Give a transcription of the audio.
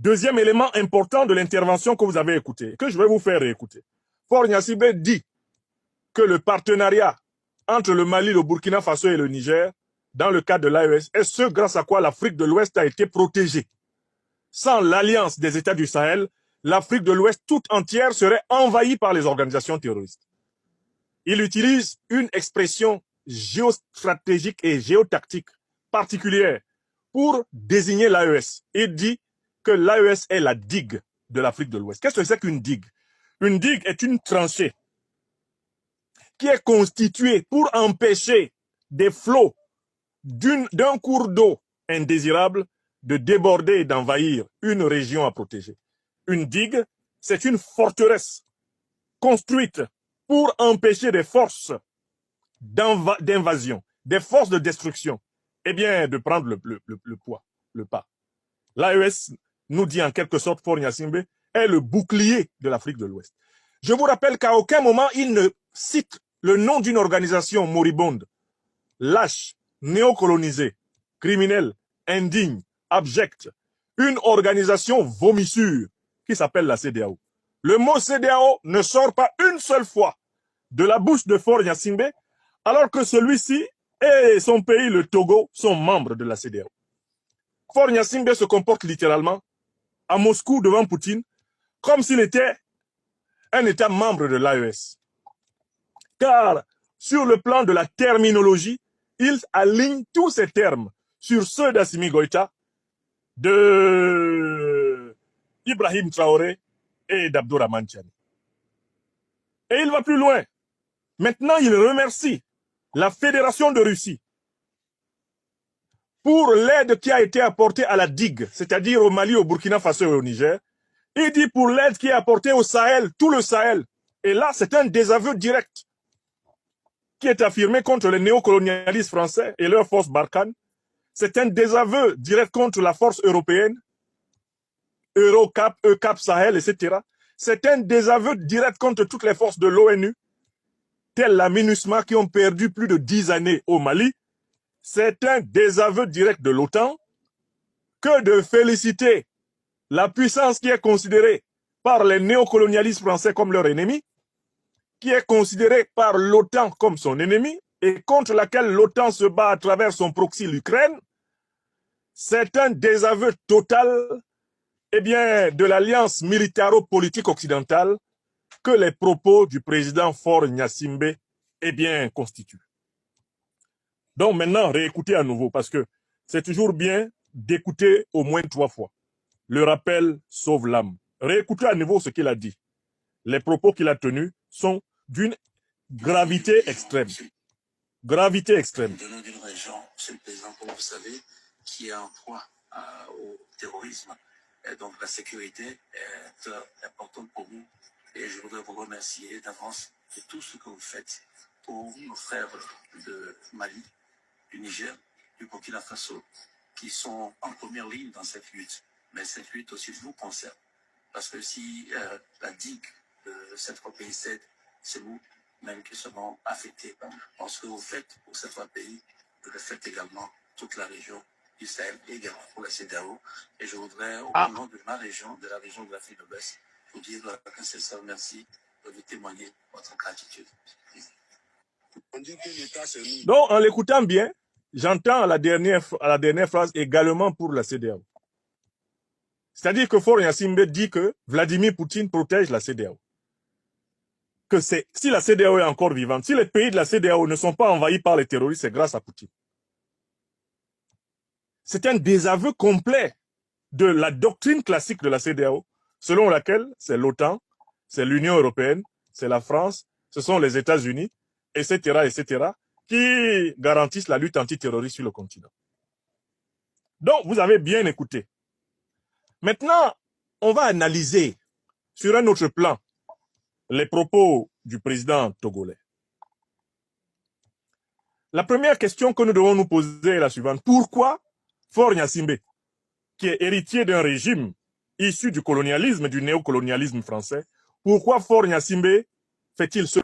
Deuxième élément important de l'intervention que vous avez écouté, que je vais vous faire réécouter. Faure Gnassingbé dit que le partenariat entre le Mali, le Burkina Faso et le Niger, dans le cadre de l'AES, est ce grâce à quoi l'Afrique de l'Ouest a été protégée. Sans l'alliance des États du Sahel, l'Afrique de l'Ouest toute entière serait envahie par les organisations terroristes. Il utilise une expression géostratégique et géotactique particulière pour désigner l'AES. Il dit que l'AES est la digue de l'Afrique de l'Ouest. Qu'est-ce que c'est qu'une digue? Une digue est une tranchée qui est constituée pour empêcher des flots d'un cours d'eau indésirable de déborder et d'envahir une région à protéger. Une digue, c'est une forteresse construite pour empêcher des forces d'invasion, des forces de destruction, eh bien, de prendre le poids, le pas. L'AES nous dit en quelque sorte, Faure Gnassingbé est le bouclier de l'Afrique de l'Ouest. Je vous rappelle qu'à aucun moment, il ne cite le nom d'une organisation moribonde, lâche, néocolonisée, criminelle, indigne, abjecte, une organisation vomissure qui s'appelle la CEDEAO. Le mot CEDEAO ne sort pas une seule fois de la bouche de Faure Gnassingbé, alors que celui-ci et son pays, le Togo, sont membres de la CEDEAO. Faure Gnassingbé se comporte littéralement à Moscou devant Poutine comme s'il était un État membre de l'AES. Car sur le plan de la terminologie, il aligne tous ces termes sur ceux d'Assimi Goïta, de Ibrahim Traoré et d'Abdourahmane Tiani. Et il va plus loin. Maintenant, il remercie la Fédération de Russie pour l'aide qui a été apportée à la digue, c'est-à-dire au Mali, au Burkina Faso et au Niger. Il dit pour l'aide qui est apportée au Sahel, tout le Sahel. Et là, c'est un désaveu direct qui est affirmé contre les néocolonialistes français et leur force Barkhane. C'est un désaveu direct contre la force européenne, Eurocap, ECAP, Sahel, etc. C'est un désaveu direct contre toutes les forces de l'ONU, telles la MINUSMA, qui ont perdu plus de 10 années au Mali. C'est un désaveu direct de l'OTAN que de féliciter la puissance qui est considérée par les néocolonialistes français comme leur ennemi, qui est considérée par l'OTAN comme son ennemi et contre laquelle l'OTAN se bat à travers son proxy l'Ukraine. C'est un désaveu total eh bien, de l'alliance militaro-politique occidentale que les propos du président Faure Gnassingbé eh bien, constituent. Donc maintenant, réécoutez à nouveau, parce que c'est toujours bien d'écouter au moins 3 fois. Le rappel sauve l'âme. Réécoutez à nouveau ce qu'il a dit. Les propos qu'il a tenus sont d'une gravité extrême. Gravité extrême. Nous venons d'une région, monsieur le Président, comme vous savez, qui est en proie au terrorisme. Et donc la sécurité est importante pour nous. Et je voudrais vous remercier d'avance de tout ce que vous faites pour nos frères de Mali, du Niger, du Burkina Faso, qui sont en première ligne dans cette lutte. Mais cette lutte aussi nous concerne. Parce que si la digue de cette trois pays cède, c'est nous même qui serons affectés. Par ce que vous faites pour ces trois pays, vous le faites également toute la région du Sahel, également pour la CEDEAO. Et je voudrais, au nom de ma région, de la région de l'Afrique de l'Ouest, vous dire un sincère merci de vous témoigner votre gratitude. Donc, en l'écoutant bien, j'entends à la dernière phrase également pour la CEDEAO. C'est-à-dire que Faure Gnassingbé dit que Vladimir Poutine protège la CEDEAO. Que si la CEDEAO est encore vivante, si les pays de la CEDEAO ne sont pas envahis par les terroristes, c'est grâce à Poutine. C'est un désaveu complet de la doctrine classique de la CEDEAO, selon laquelle c'est l'OTAN, c'est l'Union européenne, c'est la France, ce sont les États-Unis, etc., qui garantissent la lutte antiterroriste sur le continent. Donc, vous avez bien écouté. Maintenant, on va analyser sur un autre plan les propos du président togolais. La première question que nous devons nous poser est la suivante. Pourquoi Faure Gnassingbé, qui est héritier d'un régime issu du colonialisme et du néocolonialisme français, pourquoi Faure Gnassingbé fait-il ce